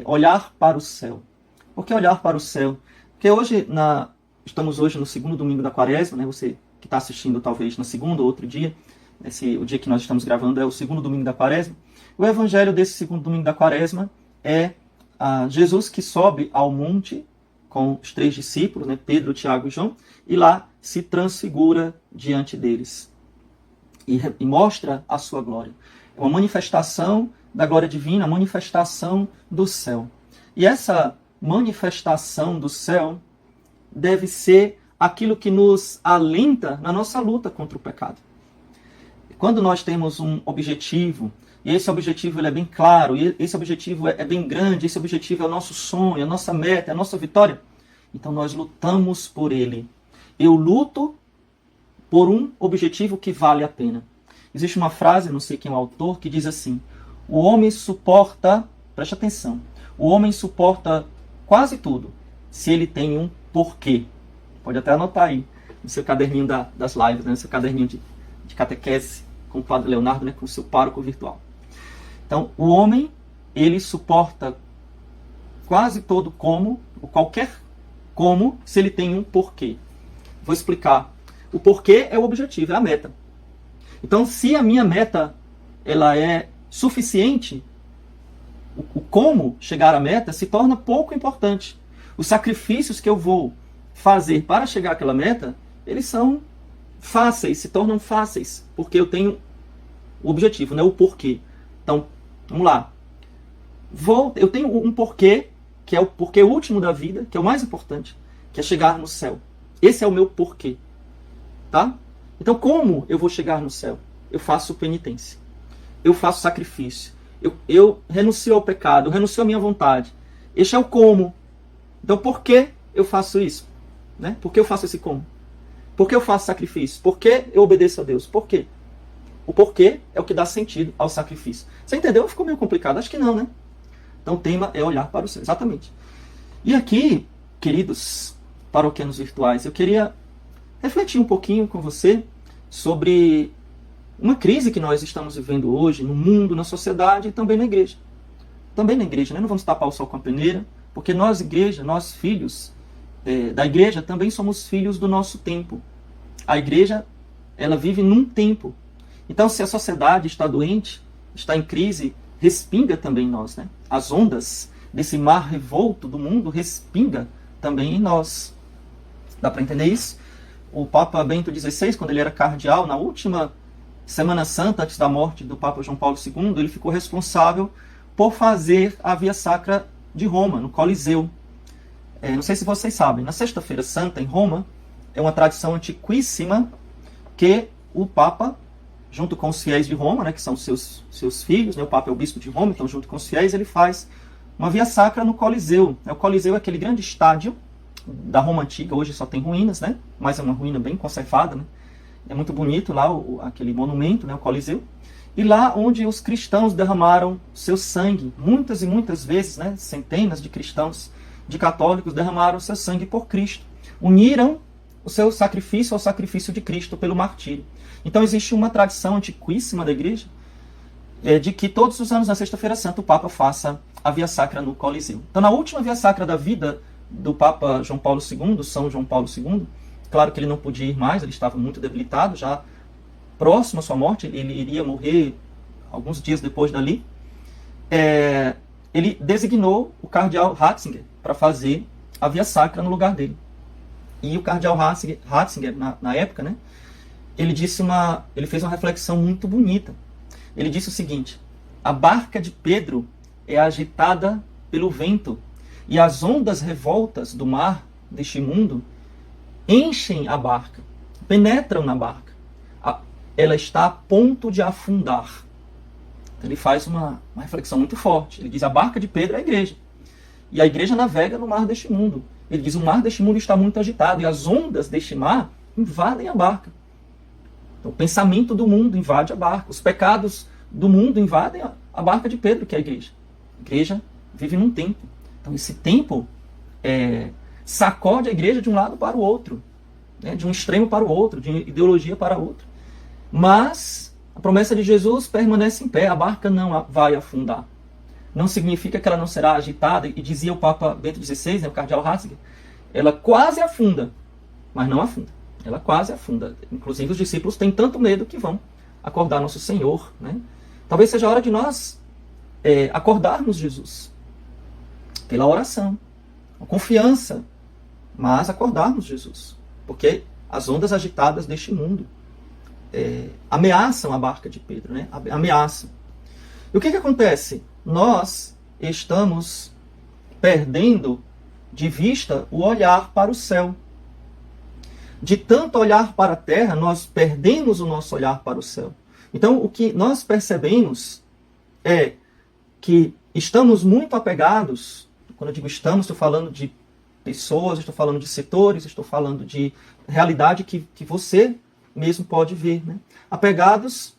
olhar para o céu. Por que olhar para o céu? Porque estamos hoje no segundo domingo da quaresma, né? Você que está assistindo talvez no segundo ou outro dia, o dia que nós estamos gravando é o segundo domingo da quaresma. O evangelho desse segundo domingo da quaresma é Jesus que sobe ao monte com os 3 discípulos, né? Pedro, Tiago e João, e lá se transfigura diante deles e mostra a sua glória. É uma manifestação da glória divina, a manifestação do céu. E essa manifestação do céu deve ser aquilo que nos alenta na nossa luta contra o pecado. Quando nós temos um objetivo, e esse objetivo ele é bem claro, e esse objetivo é bem grande, esse objetivo é o nosso sonho, a nossa meta, a nossa vitória, então nós lutamos por ele. Eu luto por um objetivo que vale a pena. Existe uma frase, não sei quem é o autor, que diz assim: o homem suporta, preste atenção, o homem suporta quase tudo se ele tem um porquê. Pode até anotar aí no seu caderninho das lives, né, no seu caderninho de catequese com o Padre Leonardo, né, com o seu pároco virtual. Então, o homem, ele suporta quase todo qualquer como, se ele tem um porquê. Vou explicar. O porquê é o objetivo, é a meta. Então, se a minha meta ela é suficiente, o como chegar à meta se torna pouco importante. Os sacrifícios que eu vou fazer para chegar àquela meta, eles são fáceis, se tornam fáceis, porque eu tenho o objetivo, né? O porquê. Então, vamos lá. Eu tenho um porquê, que é o porquê último da vida, que é o mais importante, que é chegar no céu. Esse é o meu porquê. Tá? Então, como eu vou chegar no céu? Eu faço penitência. Eu faço sacrifício. Eu renuncio ao pecado, eu renuncio à minha vontade. Este é o como. Então, por que eu faço isso? Né? Por que eu faço esse como? Por que eu faço sacrifício? Por que eu obedeço a Deus? Por quê? O porquê é o que dá sentido ao sacrifício. Você entendeu? Ficou meio complicado? Acho que não, né? Então, o tema é olhar para o céu. Exatamente. E aqui, queridos paroquianos virtuais, eu queria refletir um pouquinho com você sobre uma crise que nós estamos vivendo hoje no mundo, na sociedade e também na igreja. Também na igreja, né? Não vamos tapar o sol com a peneira, porque nós, igreja, nós filhos da igreja, também somos filhos do nosso tempo. A igreja, ela vive num tempo. Então, se a sociedade está doente, está em crise, respinga também em nós, né? As ondas desse mar revolto do mundo respinga também em nós. Dá para entender isso? O Papa Bento XVI, quando ele era cardeal, na última Semana Santa, antes da morte do Papa João Paulo II, ele ficou responsável por fazer a Via Sacra de Roma, no Coliseu. Não sei se vocês sabem, na Sexta-feira Santa, em Roma, é uma tradição antiquíssima que o Papa, junto com os fiéis de Roma, né, que são seus filhos, né, o Papa é o bispo de Roma, então junto com os fiéis ele faz uma Via Sacra no Coliseu. O Coliseu é aquele grande estádio da Roma Antiga, hoje só tem ruínas, né? Mas é uma ruína bem conservada, né? É muito bonito lá aquele monumento, né? O Coliseu. E lá onde os cristãos derramaram seu sangue, muitas e muitas vezes, né? Centenas de cristãos, de católicos, derramaram seu sangue por Cristo. Uniram o seu sacrifício ao sacrifício de Cristo pelo martírio. Então existe uma tradição antiquíssima da igreja de que todos os anos, na Sexta-feira Santa, o Papa faça a Via Sacra no Coliseu. Então, na última Via Sacra da vida do Papa João Paulo II, São João Paulo II, claro que ele não podia ir mais, ele estava muito debilitado, já próximo à sua morte, ele iria morrer alguns dias depois dali, ele designou o cardeal Ratzinger para fazer a Via Sacra no lugar dele. E o cardeal Ratzinger, na época, né, ele fez uma reflexão muito bonita. Ele disse o seguinte: a barca de Pedro é agitada pelo vento, e as ondas revoltas do mar, deste mundo, enchem a barca, penetram na barca. Ela está a ponto de afundar. Então ele faz uma reflexão muito forte. Ele diz: a barca de Pedro é a igreja. E a igreja navega no mar deste mundo. Ele diz: o mar deste mundo está muito agitado, e as ondas deste mar invadem a barca. Então, o pensamento do mundo invade a barca. Os pecados do mundo invadem a barca de Pedro, que é a igreja. A igreja vive num tempo. Então, esse tempo sacode a igreja de um lado para o outro, né? De um extremo para o outro, de ideologia para outro. Mas a promessa de Jesus permanece em pé. A barca não vai afundar. não significa que ela não será agitada, e dizia o Papa Bento XVI, né, o cardeal Ratzinger, ela quase afunda, mas não afunda. Ela quase afunda. Inclusive os discípulos têm tanto medo que vão acordar nosso Senhor. Né? Talvez seja a hora de nós acordarmos Jesus pela oração, com confiança, mas acordarmos Jesus. Porque as ondas agitadas deste mundo ameaçam a barca de Pedro, né? Ameaçam. E o que acontece? Nós estamos perdendo de vista o olhar para o céu. De tanto olhar para a terra, nós perdemos o nosso olhar para o céu. Então, o que nós percebemos é que estamos muito apegados, quando eu digo estamos, estou falando de pessoas, estou falando de setores, estou falando de realidade que você mesmo pode ver, né? Apegados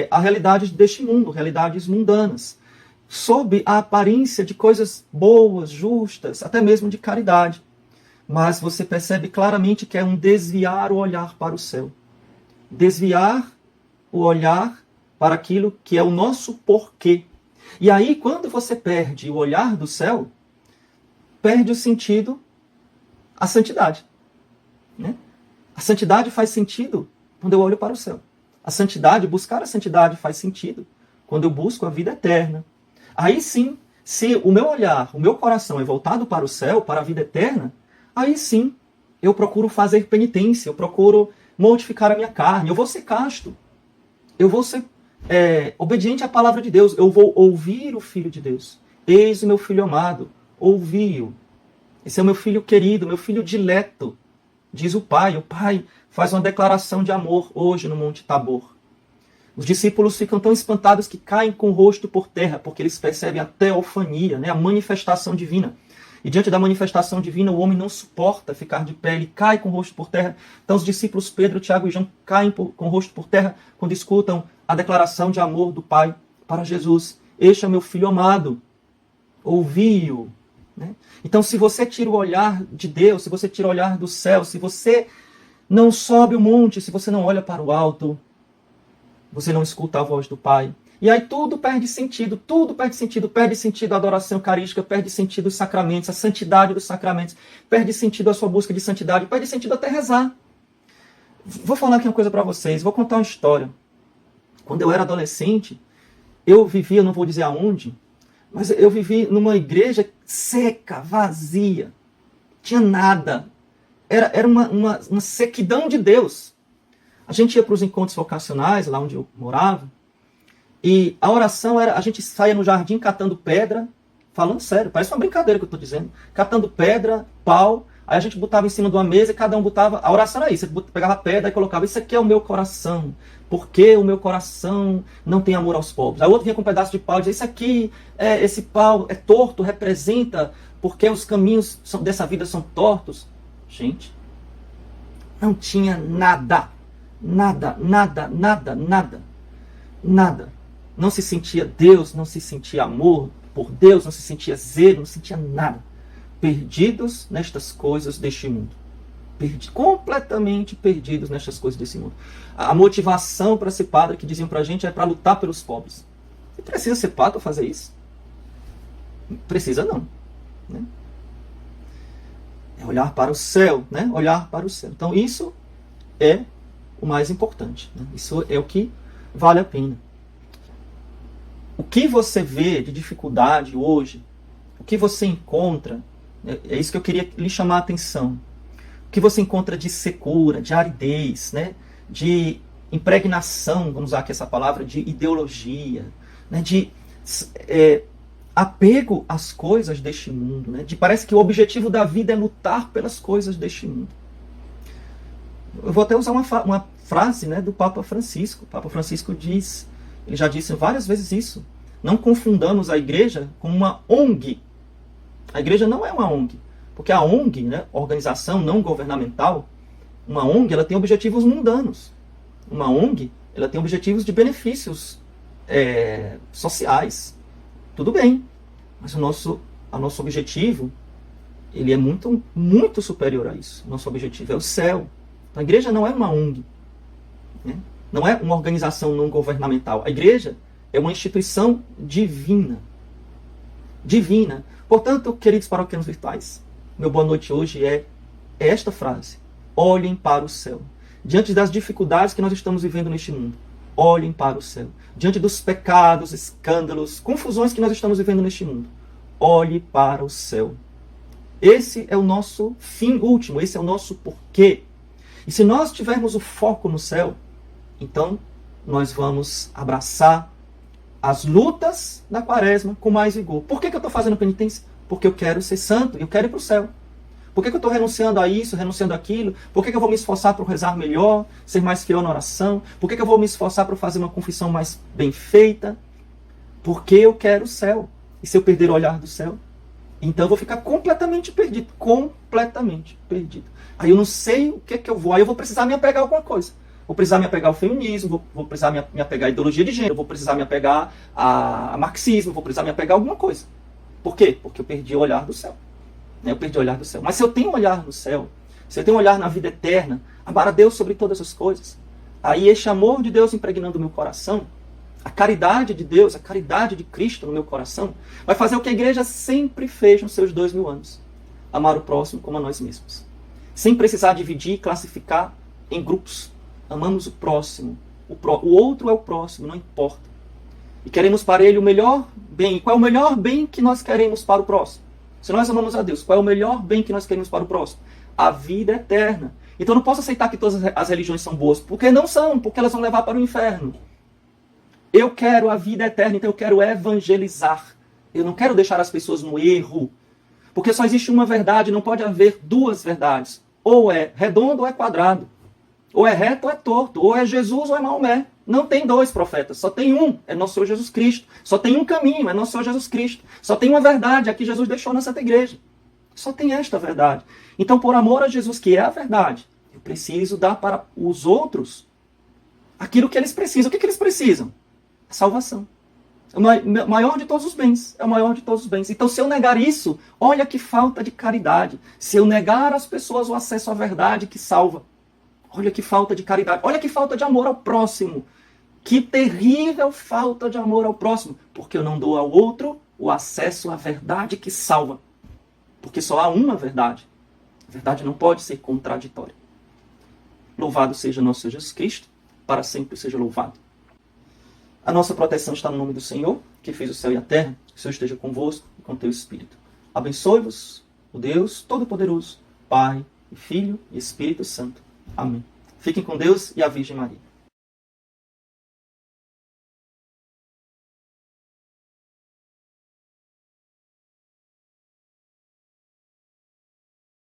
à realidade deste mundo, realidades mundanas, sob a aparência de coisas boas, justas, até mesmo de caridade. Mas você percebe claramente que é um desviar o olhar para o céu. Desviar o olhar para aquilo que é o nosso porquê. E aí, quando você perde o olhar do céu, perde o sentido a santidade. Né? A santidade faz sentido quando eu olho para o céu. A santidade, buscar a santidade faz sentido quando eu busco a vida eterna. Aí sim, se o meu olhar, o meu coração é voltado para o céu, para a vida eterna, aí sim, eu procuro fazer penitência, eu procuro mortificar a minha carne, eu vou ser casto, eu vou ser obediente à palavra de Deus, eu vou ouvir o Filho de Deus. Eis o meu Filho amado, ouvi-o. Esse é o meu filho querido, meu filho dileto, diz o Pai. O Pai faz uma declaração de amor hoje no Monte Tabor. Os discípulos ficam tão espantados que caem com o rosto por terra, porque eles percebem a teofania, né, a manifestação divina. E diante da manifestação divina, o homem não suporta ficar de pé, ele cai com o rosto por terra. Então os discípulos Pedro, Tiago e João caem com o rosto por terra quando escutam a declaração de amor do Pai para Jesus. Este é meu filho amado, ouvi-o. Né? Então se você tira o olhar de Deus, se você tira o olhar do céu, se você não sobe o monte, se você não olha para o alto, você não escuta a voz do Pai. E aí tudo perde sentido a adoração eucarística, perde sentido os sacramentos, a santidade dos sacramentos, perde sentido a sua busca de santidade, perde sentido até rezar. Vou falar aqui uma coisa para vocês, vou contar uma história. Quando eu era adolescente, eu vivia, não vou dizer aonde, mas eu vivi numa igreja seca, vazia, tinha nada. Era uma sequidão de Deus. A gente ia para os encontros vocacionais, lá onde eu morava, e a oração era, a gente saía no jardim catando pedra, falando sério, parece uma brincadeira que eu estou dizendo, catando pedra, pau, aí a gente botava em cima de uma mesa e cada um botava, a oração era isso, você pegava a pedra e colocava, isso aqui é o meu coração, porque o meu coração não tem amor aos pobres. Aí o outro vinha com um pedaço de pau e dizia, isso aqui, esse pau é torto, representa porque os caminhos dessa vida são tortos. Gente, não tinha nada. Não se sentia Deus, não se sentia amor por Deus, não se sentia zelo, não se sentia nada. Perdidos nestas coisas deste mundo. Completamente perdidos nestas coisas desse mundo. A motivação para ser padre, que diziam para a gente, é para lutar pelos pobres. Você precisa ser padre para fazer isso? Precisa não. Né? É olhar para o céu, né? Olhar para o céu. Então isso é o mais importante. Né? Isso é o que vale a pena. O que você vê de dificuldade hoje, o que você encontra, é isso que eu queria lhe chamar a atenção. O que você encontra de secura, de aridez, né? De impregnação, vamos usar aqui essa palavra, de ideologia, né? De apego às coisas deste mundo. Né? Parece que o objetivo da vida é lutar pelas coisas deste mundo. Eu vou até usar uma frase, né, do Papa Francisco. O Papa Francisco diz, ele já disse várias vezes isso, não confundamos a igreja com uma ONG. A igreja não é uma ONG, porque a ONG, né, organização não governamental, uma ONG ela tem objetivos mundanos. Uma ONG ela tem objetivos de benefícios sociais. Tudo bem, mas o nosso objetivo ele é muito, muito superior a isso. Nosso objetivo é o céu. A igreja não é uma ONG, né? Não é uma organização não governamental. A igreja é uma instituição divina. divina. Portanto, queridos paroquianos virtuais, meu boa noite hoje é esta frase: olhem para o céu. Diante das dificuldades que nós estamos vivendo neste mundo, olhem para o céu. Diante dos pecados, escândalos, confusões que nós estamos vivendo neste mundo, olhe para o céu. Esse é o nosso fim último, esse é o nosso porquê. E se nós tivermos o foco no céu, então nós vamos abraçar as lutas da quaresma com mais vigor. Por que eu estou fazendo penitência? Porque eu quero ser santo e eu quero ir para o céu. Por que eu estou renunciando a isso, renunciando àquilo? Por que eu vou me esforçar para rezar melhor, ser mais fiel na oração? Por que eu vou me esforçar para fazer uma confissão mais bem feita? Porque eu quero o céu. E se eu perder o olhar do céu, então eu vou ficar completamente perdido. Completamente perdido. Aí eu não sei o que eu vou. Aí eu vou precisar me apegar a alguma coisa. Vou precisar me apegar ao feminismo, vou precisar me apegar à ideologia de gênero, vou precisar me apegar a marxismo, vou precisar me apegar a alguma coisa. Por quê? Porque eu perdi o olhar do céu. Eu perdi o olhar do céu. Mas se eu tenho um olhar no céu, se eu tenho um olhar na vida eterna, amar a Deus sobre todas as coisas, aí este amor de Deus impregnando o meu coração, a caridade de Deus, a caridade de Cristo no meu coração, vai fazer o que a igreja sempre fez nos seus 2000 anos. Amar o próximo como a nós mesmos. Sem precisar dividir e classificar em grupos. Amamos o próximo. O outro é o próximo, não importa. E queremos para ele o melhor bem. E qual é o melhor bem que nós queremos para o próximo? Se nós amamos a Deus, qual é o melhor bem que nós queremos para o próximo? A vida eterna. Então eu não posso aceitar que todas as religiões são boas, porque não são, porque elas vão levar para o inferno. Eu quero a vida eterna, então eu quero evangelizar. Eu não quero deixar as pessoas no erro. Porque só existe uma verdade, não pode haver duas verdades. Ou é redondo ou é quadrado. Ou é reto ou é torto. Ou é Jesus ou é Maomé. Não tem dois profetas, só tem um, é nosso Senhor Jesus Cristo. Só tem um caminho, é nosso Senhor Jesus Cristo. Só tem uma verdade, a que Jesus deixou na Santa Igreja. Só tem esta verdade. Então, por amor a Jesus, que é a verdade, eu preciso dar para os outros aquilo que eles precisam. O que eles precisam? A salvação. É o maior de todos os bens. É o maior de todos os bens. Então, se eu negar isso, olha que falta de caridade. Se eu negar às pessoas o acesso à verdade que salva, olha que falta de caridade. Olha que falta de amor ao próximo. Que terrível falta de amor ao próximo. Porque eu não dou ao outro o acesso à verdade que salva. Porque só há uma verdade. A verdade não pode ser contraditória. Louvado seja nosso Senhor Jesus Cristo. Para sempre seja louvado. A nossa proteção está no nome do Senhor, que fez o céu e a terra. Que o Senhor esteja convosco e com teu Espírito. Abençoe-vos o Deus Todo-Poderoso, Pai, e Filho e Espírito Santo. Amém. Fiquem com Deus e a Virgem Maria.